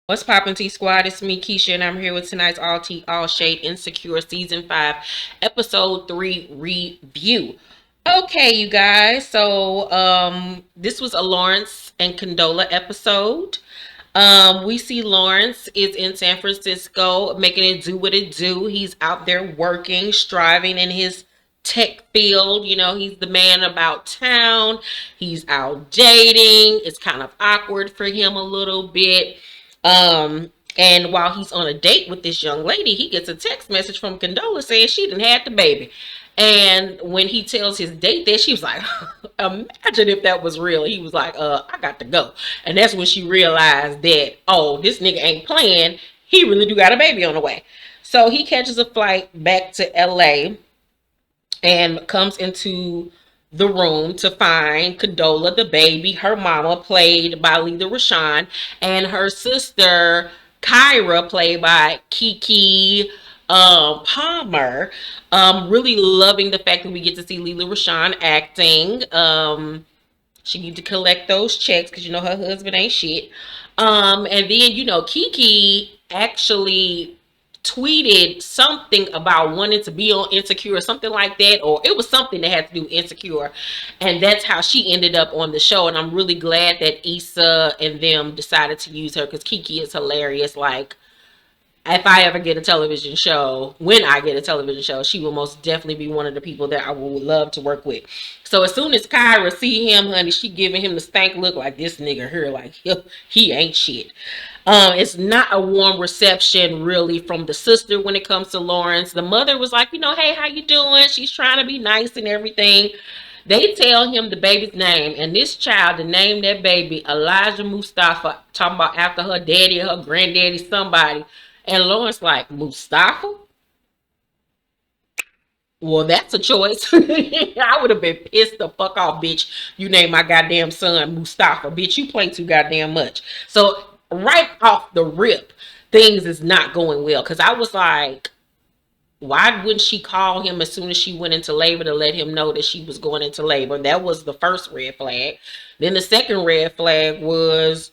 What's poppin' T Squad? It's me, Keisha, and I'm here with tonight's All Tea, All Shade Insecure Season 5, Episode 3 review. Okay, you guys. This was a Lawrence and Condola episode. We see Lawrence is in San Francisco making it do what it do. He's out there working, striving in his tech field. You know, he's the man about town. He's out dating. It's kind of awkward for him a little bit. And while he's on a date with this young lady, he gets a text message from Condola saying she done had the baby. And when he tells his date that, she was like, imagine if that was real. He was like, I got to go. And that's when she realized that, oh, this nigga ain't playing. He really do got a baby on the way. So he catches a flight back to LA and comes into the room to find Condola, the baby, her mama, played by Lita Rashawn, and her sister, Kyra, played by Kiki Palmer. Really loving the fact that we get to see Lita Rashawn acting. She need to collect those checks because you know her husband ain't shit. And then you know Kiki actually tweeted something about wanting to be on Insecure or something like that, or it was something that had to do with Insecure, and that's how she ended up on the show. And I'm really glad that Issa and them decided to use her because Kiki is hilarious. Like, if I ever get a television show, when I get a television show, she will most definitely be one of the people that I would love to work with. So as soon as Kyra see him, honey, she giving him the stank look like this nigga here, like he ain't shit. It's not a warm reception really from the sister when it comes to Lawrence. The mother was like, you know, hey, how you doing? She's trying to be nice and everything. They tell him the baby's name, and this child to name that baby Elijah Mustafa, talking about after her daddy or her granddaddy, somebody. And Lawrence like, Mustafa? Well, that's a choice. I would have been pissed the fuck off, bitch. You name my goddamn son Mustafa. Bitch, you play too goddamn much. So right off the rip, things is not going well. Because I was like, why wouldn't she call him as soon as she went into labor to let him know that she was going into labor? That was the first red flag. Then the second red flag was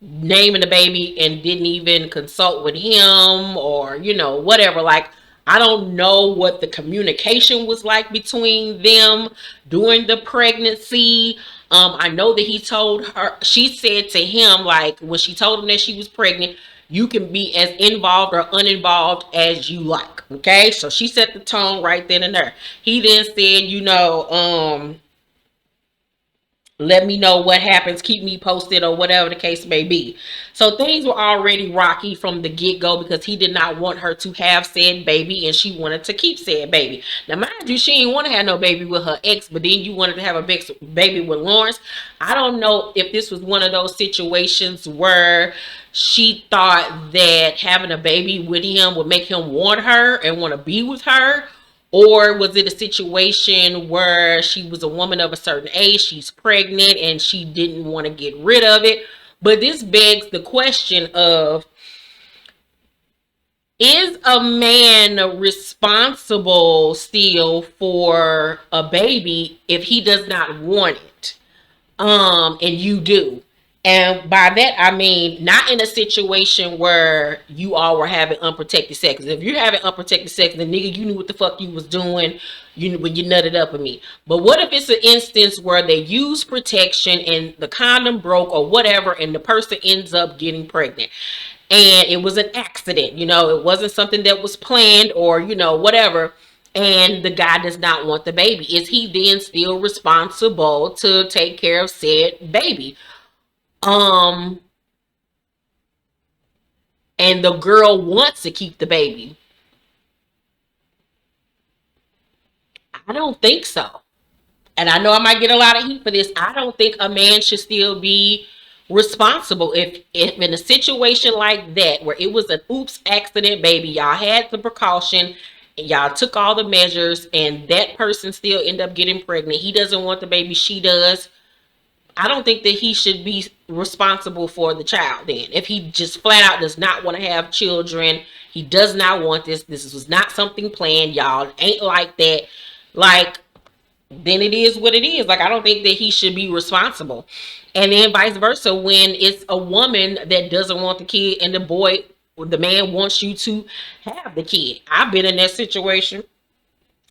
naming the baby and didn't even consult with him or, you know, whatever. Like, I don't know what the communication was like between them during the pregnancy. I know that he told her, she said to him, like, when she told him that she was pregnant, you can be as involved or uninvolved as you like. Okay. So she set the tone right then and there. He then said, you know, let me know what happens, keep me posted, or whatever the case may be. So things were already rocky from the get-go because he did not want her to have said baby, and she wanted to keep said baby. Now mind you, she didn't want to have no baby with her ex, but then you wanted to have a baby with Lawrence. I don't know if this was one of those situations where she thought that having a baby with him would make him want her and want to be with her, or was it a situation where she was a woman of a certain age, she's pregnant, and she didn't want to get rid of it? But this begs the question of, is a man responsible still for a baby if he does not want it? And you do. And by that, I mean, not in a situation where you all were having unprotected sex. If you're having unprotected sex, then nigga, you knew what the fuck you was doing when you nutted up at me. But what if it's an instance where they use protection and the condom broke or whatever, and the person ends up getting pregnant? And it was an accident, you know, it wasn't something that was planned or, you know, whatever. And the guy does not want the baby. Is he then still responsible to take care of said baby? Um, and the girl wants to keep the baby. I don't think so. And I know I might get a lot of heat for this. I don't think a man should still be responsible if in a situation like that where it was an oops accident baby, y'all had the precaution and y'all took all the measures, and that person still end up getting pregnant. He doesn't want the baby, she does. I don't think that he should be responsible for the child then. If he just flat out does not want to have children, he does not want this. This was not something planned, y'all. It ain't like that. Like, then it is what it is. Like, I don't think that he should be responsible. And then vice versa, when it's a woman that doesn't want the kid and the man wants you to have the kid. I've been in that situation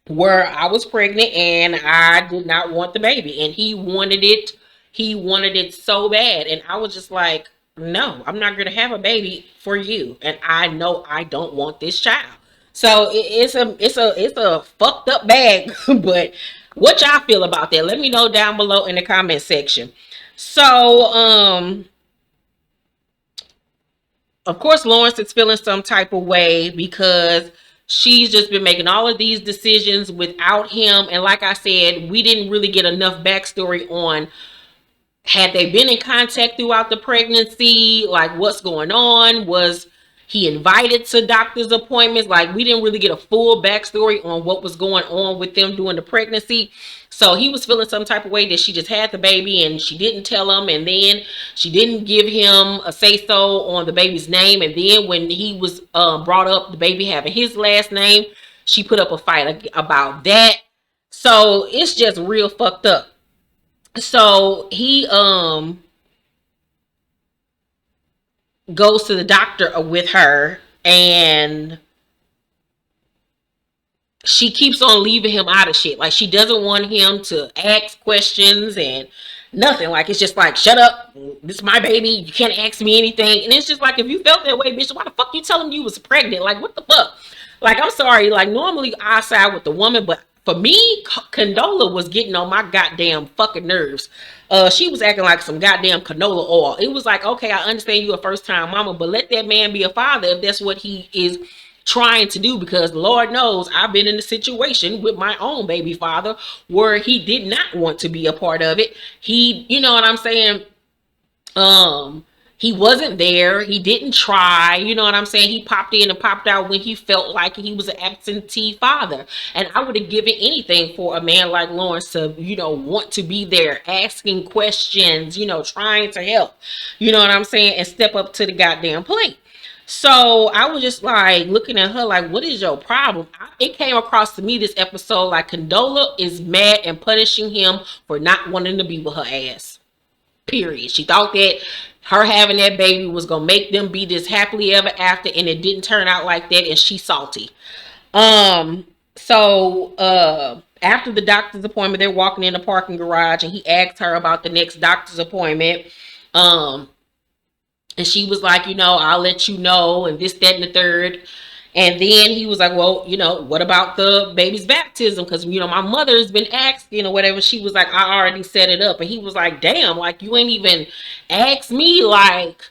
where I was pregnant and I did not want the baby, and he wanted it. He wanted it so bad, and I was just like, no, I'm not going to have a baby for you, and I know I don't want this child. So it's a fucked up bag. But what y'all feel about that? Let me know down below in the comment section. So of course, Lawrence is feeling some type of way because she's just been making all of these decisions without him. And like I said, we didn't really get enough backstory on, had they been in contact throughout the pregnancy, like what's going on, was he invited to doctor's appointments. Like, we didn't really get a full backstory on what was going on with them during the pregnancy. So he was feeling some type of way that she just had the baby and she didn't tell him, and then she didn't give him a say so on the baby's name. And then when he was brought up the baby having his last name, she put up a fight about that. So it's just real fucked up. So he goes to the doctor with her, and she keeps on leaving him out of shit. Like, she doesn't want him to ask questions and nothing. Like, it's just like, shut up, this is my baby, you can't ask me anything. And it's just like, if you felt that way, bitch, why the fuck you telling you was pregnant? Like, what the fuck? Like, I'm sorry, like, normally I side with the woman, but for me, Condola was getting on my goddamn fucking nerves. She was acting like some goddamn canola oil. It was like, okay, I understand you a first time mama, but let that man be a father if that's what he is trying to do. Because Lord knows I've been in a situation with my own baby father where he did not want to be a part of it. He, you know what I'm saying? He wasn't there. He didn't try. You know what I'm saying? He popped in and popped out when he felt like he was an absentee father. And I would have given anything for a man like Lawrence to, you know, want to be there, asking questions, you know, trying to help. You know what I'm saying? And step up to the goddamn plate. So I was just like looking at her like, what is your problem? It came across to me this episode like Condola is mad and punishing him for not wanting to be with her ass. Period. She thought that her having that baby was gonna make them be this happily ever after, and it didn't turn out like that, and she's salty. After the doctor's appointment, they're walking in the parking garage, and he asked her about the next doctor's appointment. And she was like, you know, I'll let you know, and this, that, and the third. And then he was like, well, you know, what about the baby's baptism? Because, you know, my mother's been asking or whatever. She was like, I already set it up. And he was like, damn, like, you ain't even asked me. Like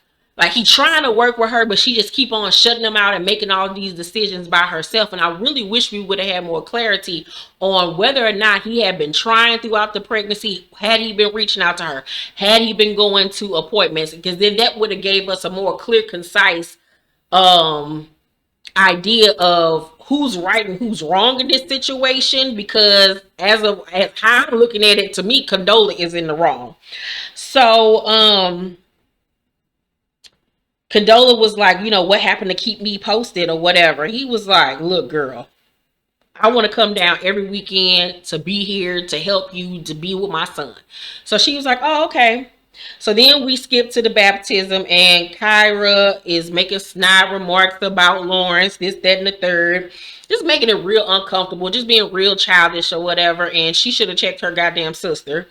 he trying to work with her, but she just keep on shutting him out and making all these decisions by herself. And I really wish we would have had more clarity on whether or not he had been trying throughout the pregnancy. Had he been reaching out to her? Had he been going to appointments? Because then that would have gave us a more clear, concise idea of who's right and who's wrong in this situation. Because as how I'm looking at it, to me, Condola is in the wrong. So Condola was like, you know, what happened to keep me posted or whatever. He was like, look, girl, I want to come down every weekend to be here, to help you, to be with my son. So she was like, oh, okay. So then we skip to the baptism, and Kyra is making snide remarks about Lawrence, this, that, and the third. Just making it real uncomfortable, just being real childish or whatever. And she should have checked her goddamn sister.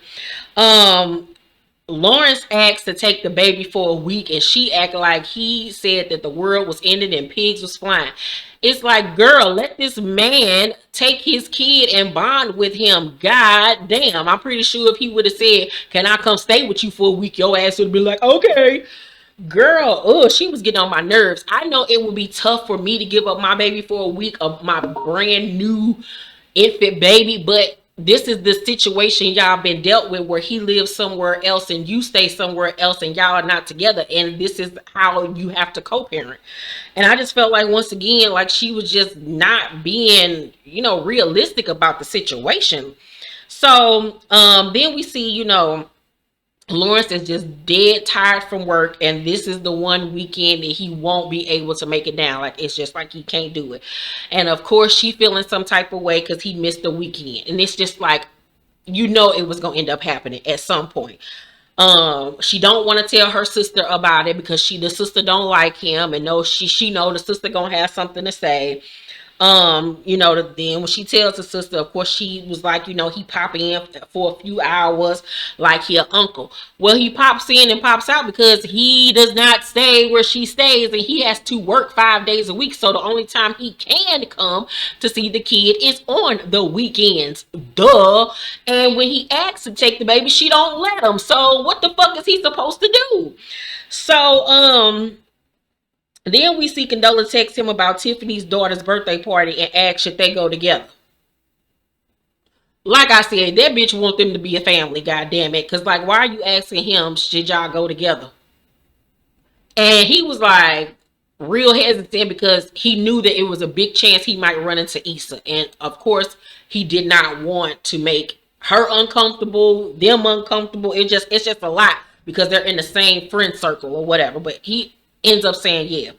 Lawrence asked to take the baby for a week, and she acted like he said that the world was ending and pigs was flying. It's like, girl, let this man take his kid and bond with him. God damn. I'm pretty sure if he would have said, can I come stay with you for a week, your ass would be like, okay. Girl, she was getting on my nerves. I know it would be tough for me to give up my baby for a week of my brand new infant baby, but this is the situation y'all been dealt with, where he lives somewhere else and you stay somewhere else and y'all are not together, and this is how you have to co-parent. And I just felt like, once again, like she was just not being, you know, realistic about the situation. So then we see, you know, Lawrence is just dead tired from work, and this is the one weekend that he won't be able to make it down. Like, it's just like he can't do it. And of course she feeling some type of way because he missed the weekend. And it's just like, you know it was gonna end up happening at some point. She don't want to tell her sister about it because the sister don't like him, and know she know the sister gonna have something to say. Then when she tells her sister, of course, she was like, he pop in for a few hours like he an uncle. Well, he pops in and pops out because he does not stay where she stays, and he has to work 5 days a week. So the only time he can come to see the kid is on the weekends. Duh. And when he asks to take the baby, she don't let him. So what the fuck is he supposed to do? So, then we see Condola text him about Tiffany's daughter's birthday party and ask should they go together. Like I said, that bitch want them to be a family, goddamn it. Cause like, why are you asking him should y'all go together? And he was like real hesitant because he knew that it was a big chance he might run into Issa. And of course, he did not want to make her uncomfortable, them uncomfortable. It's just a lot because they're in the same friend circle or whatever. But he ends up saying yeah.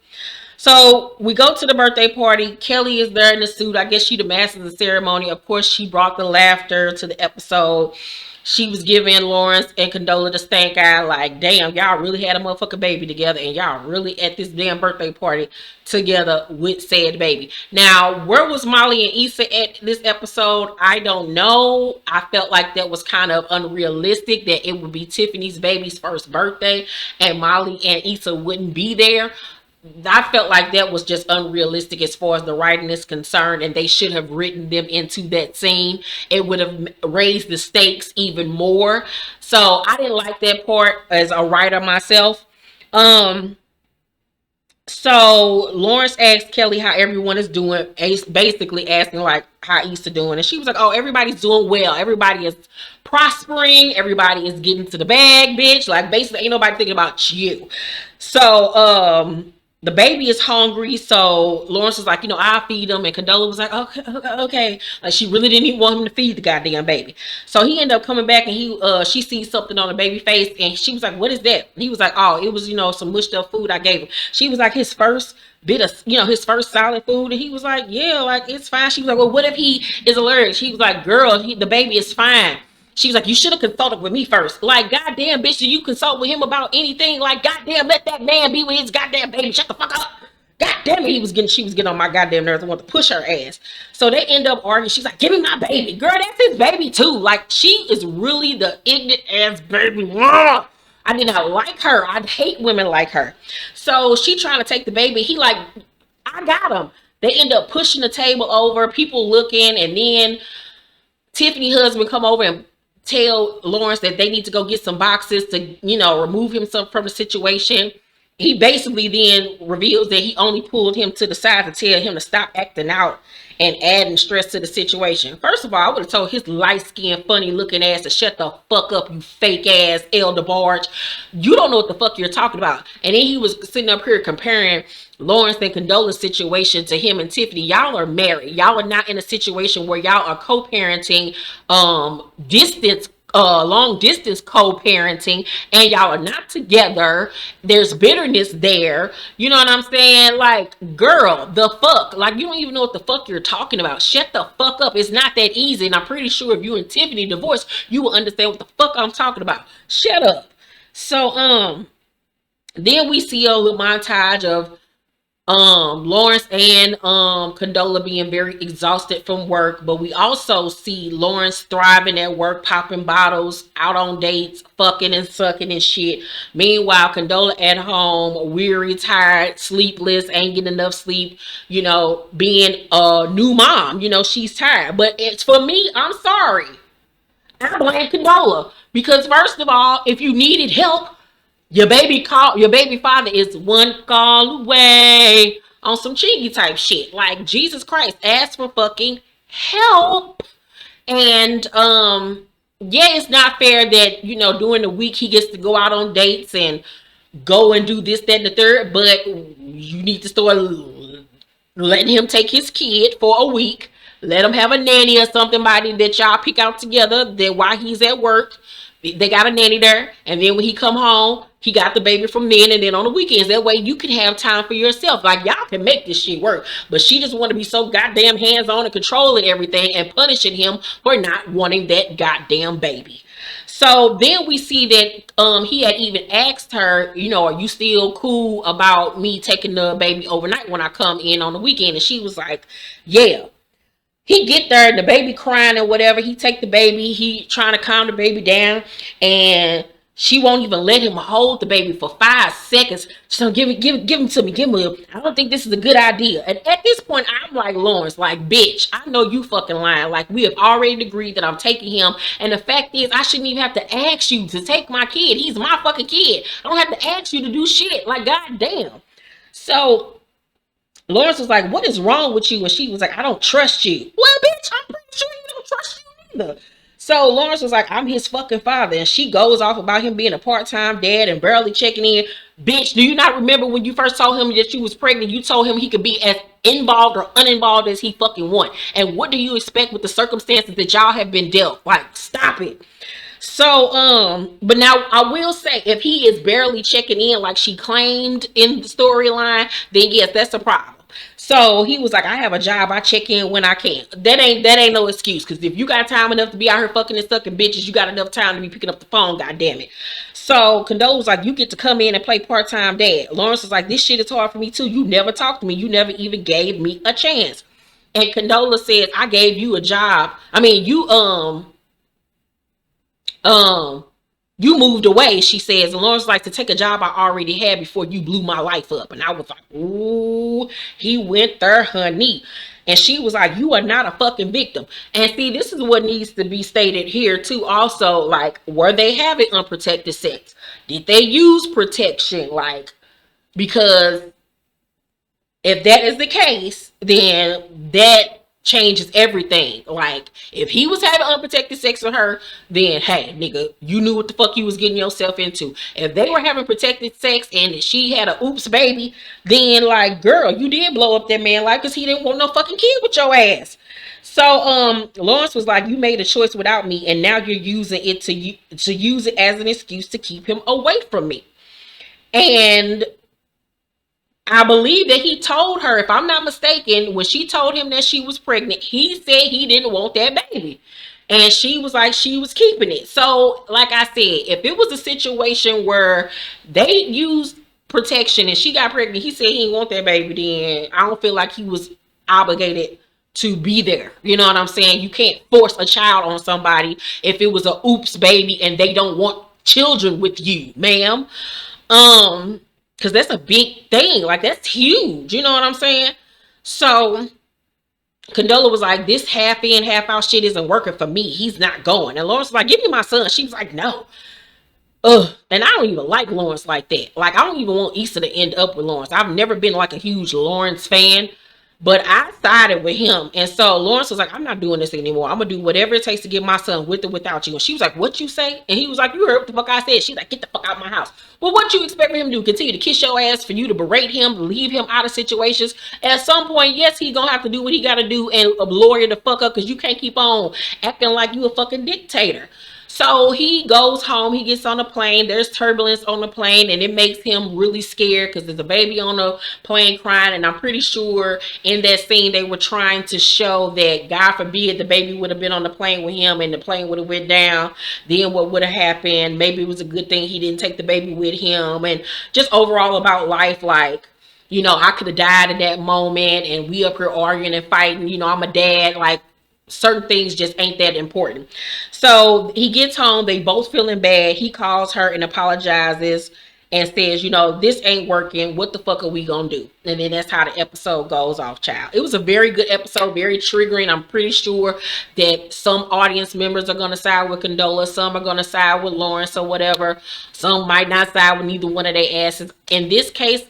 So we go to the birthday party. Kelly is there in the suit. I guess she the master of the ceremony. Of course, she brought the laughter to the episode. She was giving Lawrence and Condola the stank eye like, damn, y'all really had a motherfucking baby together and y'all really at this damn birthday party together with said baby. Now, where was Molly and Issa at this episode? I don't know. I felt like that was kind of unrealistic that it would be Tiffany's baby's first birthday and Molly and Issa wouldn't be there. I felt like that was just unrealistic as far as the writing is concerned, and they should have written them into that scene. It would have raised the stakes even more. So I didn't like that part as a writer myself. So Lawrence asked Kelly how everyone is doing, basically asking like how Issa doing, and she was like, "Oh, everybody's doing well. Everybody is prospering. Everybody is getting to the bag, bitch. Like basically, ain't nobody thinking about you." So the baby is hungry, so Lawrence was like, I'll feed him, and Condola was like, okay. Like she really didn't even want him to feed the goddamn baby. So he ended up coming back, and she sees something on the baby face, and she was like, what is that? And he was like, oh, it was some mushed up food I gave him. She was like, his first bit of, his first solid food, and he was like, yeah, like it's fine. She was like, well, what if he is allergic? She was like, girl, the baby is fine. She was like, you should have consulted with me first. Like, goddamn, bitch, did you consult with him about anything? Like, goddamn, let that man be with his goddamn baby. Shut the fuck up. Goddamn it, she was getting on my goddamn nerves. I want to push her ass. So they end up arguing. She's like, give me my baby. Girl, that's his baby too. Like, she is really the ignorant ass baby mama. I did not like her. I hate women like her. So she trying to take the baby. He like, I got him. They end up pushing the table over, people looking, and then Tiffany's husband come over and tell Lawrence that they need to go get some boxes to, remove himself from the situation. He basically then reveals that he only pulled him to the side to tell him to stop acting out and adding stress to the situation. First of all, I would have told his light-skinned, funny-looking ass to shut the fuck up, you fake-ass Elder Barge. You don't know what the fuck you're talking about. And then he was sitting up here comparing Lawrence and Condola's situation to him and Tiffany. Y'all are married. Y'all are not in a situation where y'all are co-parenting, long distance co-parenting, and y'all are not together. There's bitterness there. You know what I'm saying? Like, girl, the fuck? Like, you don't even know what the fuck you're talking about. Shut the fuck up. It's not that easy. And I'm pretty sure if you and Tiffany divorced, you will understand what the fuck I'm talking about. Shut up. So, then we see a little montage of Lawrence and Condola being very exhausted from work, but we also see Lawrence thriving at work, popping bottles, out on dates, fucking and sucking and shit. Meanwhile, Condola at home, weary, tired, sleepless, ain't getting enough sleep, being a new mom, she's tired. But it's for me, I'm sorry, I blame Condola, because first of all, if you needed help, your baby father is one call away on some chingy type shit. Like, Jesus Christ, ask for fucking help. And yeah, it's not fair that, during the week he gets to go out on dates and go and do this, that, and the third, but you need to start letting him take his kid for a week. Let him have a nanny or something that y'all pick out together. Then while he's at work, they got a nanny there, and then when he come home, he got the baby from then, and then on the weekends, that way you can have time for yourself. Like, y'all can make this shit work. But she just want to be so goddamn hands-on and controlling everything and punishing him for not wanting that goddamn baby. So then we see that he had even asked her, you know, are you still cool about me taking the baby overnight when I come in on the weekend? And she was like, yeah. He get there and the baby crying or whatever. He take the baby. He trying to calm the baby down, and she won't even let him hold the baby for 5 seconds. So give him to me. Give him. I don't think this is a good idea. And at this point, I'm like, Lawrence, like, bitch, I know you fucking lying. Like, we have already agreed that I'm taking him. And the fact is, I shouldn't even have to ask you to take my kid. He's my fucking kid. I don't have to ask you to do shit. Like, goddamn. So Lawrence was like, what is wrong with you? And she was like, I don't trust you. Well, bitch, I'm pretty sure you don't trust you either. So Lawrence was like, I'm his fucking father. And she goes off about him being a part-time dad and barely checking in. Bitch, do you not remember when you first told him that you was pregnant? You told him he could be as involved or uninvolved as he fucking want. And what do you expect with the circumstances that y'all have been dealt? Like, stop it. So, but now I will say, if he is barely checking in like she claimed in the storyline, then yes, that's a problem. So he was like, I have a job. I check in when I can. That ain't no excuse. Because if you got time enough to be out here fucking and sucking bitches, you got enough time to be picking up the phone. God damn it. So Condola was like, you get to come in and play part-time dad. Lawrence was like, this shit is hard for me too. You never talked to me. You never even gave me a chance. And Condola says, I gave you a job. I mean, you moved away, she says, and Lawrence like, to take a job I already had before you blew my life up. And I was like, ooh, he went there, honey. And she was like, you are not a fucking victim. And see, this is what needs to be stated here too. Also, like, were they having unprotected sex? Did they use protection? Like, because if that is the case, then that changes everything. Like, if he was having unprotected sex with her, then hey, nigga, you knew what the fuck you was getting yourself into. If they were having protected sex and she had a oops baby, then like, girl, you did blow up that man life because he didn't want no fucking kid with your ass. So Lawrence was like, you made a choice without me, and now you're using it to use it as an excuse to keep him away from me. And I believe that he told her, if I'm not mistaken, when she told him that she was pregnant, he said he didn't want that baby. And she was like, she was keeping it. So, like I said, if it was a situation where they used protection and she got pregnant, he said he didn't want that baby, then I don't feel like he was obligated to be there. You know what I'm saying? You can't force a child on somebody if it was a oops baby and they don't want children with you, ma'am. Because that's a big thing. Like, that's huge. You know what I'm saying? So Condola was like, this half in, half out shit isn't working for me. He's not going. And Lawrence was like, give me my son. She was like, no. Ugh. And I don't even like Lawrence like that. Like, I don't even want Issa to end up with Lawrence. I've never been like a huge Lawrence fan. But I sided with him. And so Lawrence was like, I'm not doing this anymore. I'm going to do whatever it takes to get my son with or without you. And she was like, what you say? And he was like, you heard what the fuck I said. She's like, get the fuck out of my house. Well, what you expect for him to do? Continue to kiss your ass, for you to berate him, to leave him out of situations? At some point, yes, he's going to have to do what he got to do and lawyer the fuck up, because you can't keep on acting like you a fucking dictator. So he goes home, he gets on the plane, there's turbulence on the plane, and it makes him really scared because there's a baby on the plane crying. And I'm pretty sure in that scene they were trying to show that, God forbid, the baby would have been on the plane with him and the plane would have went down. Then what would have happened? Maybe it was a good thing he didn't take the baby with him. And just overall about life, like, you know, I could have died in that moment and we up here arguing and fighting. You know, I'm a dad, like, certain things just ain't that important. So he gets home, they both feeling bad. He calls her and apologizes and says, you know, this ain't working. What the fuck are we gonna do? And then that's how the episode goes off, child. It was a very good episode, very triggering. I'm pretty sure that some audience members are gonna side with Condola, some are gonna side with Lawrence or whatever. Some might not side with neither one of their asses. In this case,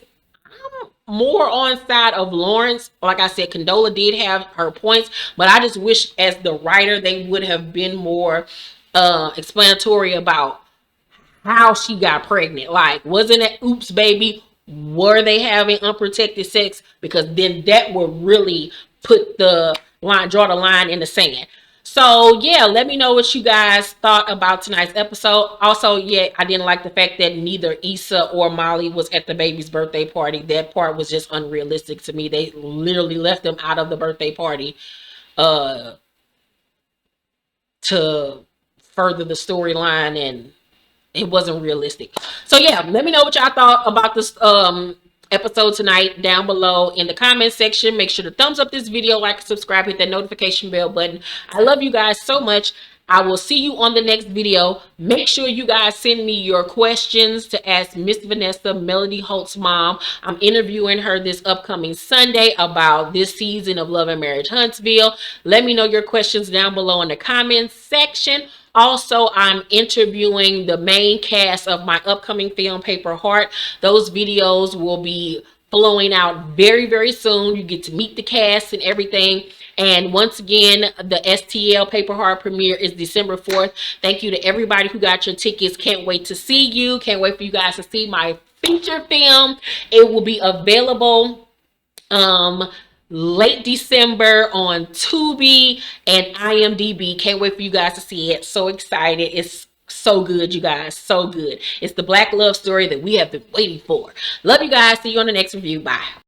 more on side of Lawrence. Like I said, Condola did have her points, but I just wish as the writer they would have been more explanatory about how she got pregnant. Like, wasn't it oops baby? Were they having unprotected sex? Because then that would really put the line, draw the line in the sand. So yeah, let me know what you guys thought about tonight's episode. Also, yeah, I didn't like the fact that neither Issa or Molly was at the baby's birthday party. That part was just unrealistic to me. They literally left them out of the birthday party uh to further the storyline, and it wasn't realistic. So yeah, let me know what y'all thought about this episode tonight down below in the comment section. Make sure to thumbs up this video, like, subscribe, hit that notification bell button. I love you guys so much. I will see you on the next video. Make sure you guys send me your questions to ask Miss Vanessa, Melody Holt's mom. I'm interviewing her this upcoming Sunday about this season of Love and Marriage Huntsville. Let me know your questions down below in the comments section. Also, I'm interviewing the main cast of my upcoming film, Paper Heart. Those videos will be flowing out very, very soon. You get to meet the cast and everything. And once again, the STL Paper Heart premiere is December 4th. Thank you to everybody who got your tickets. Can't wait to see you. Can't wait for you guys to see my feature film. It will be available late December on Tubi and IMDb. Can't wait for you guys to see it. So excited. It's so good, you guys. So good. It's the Black love story that we have been waiting for. Love you guys. See you on the next review. Bye.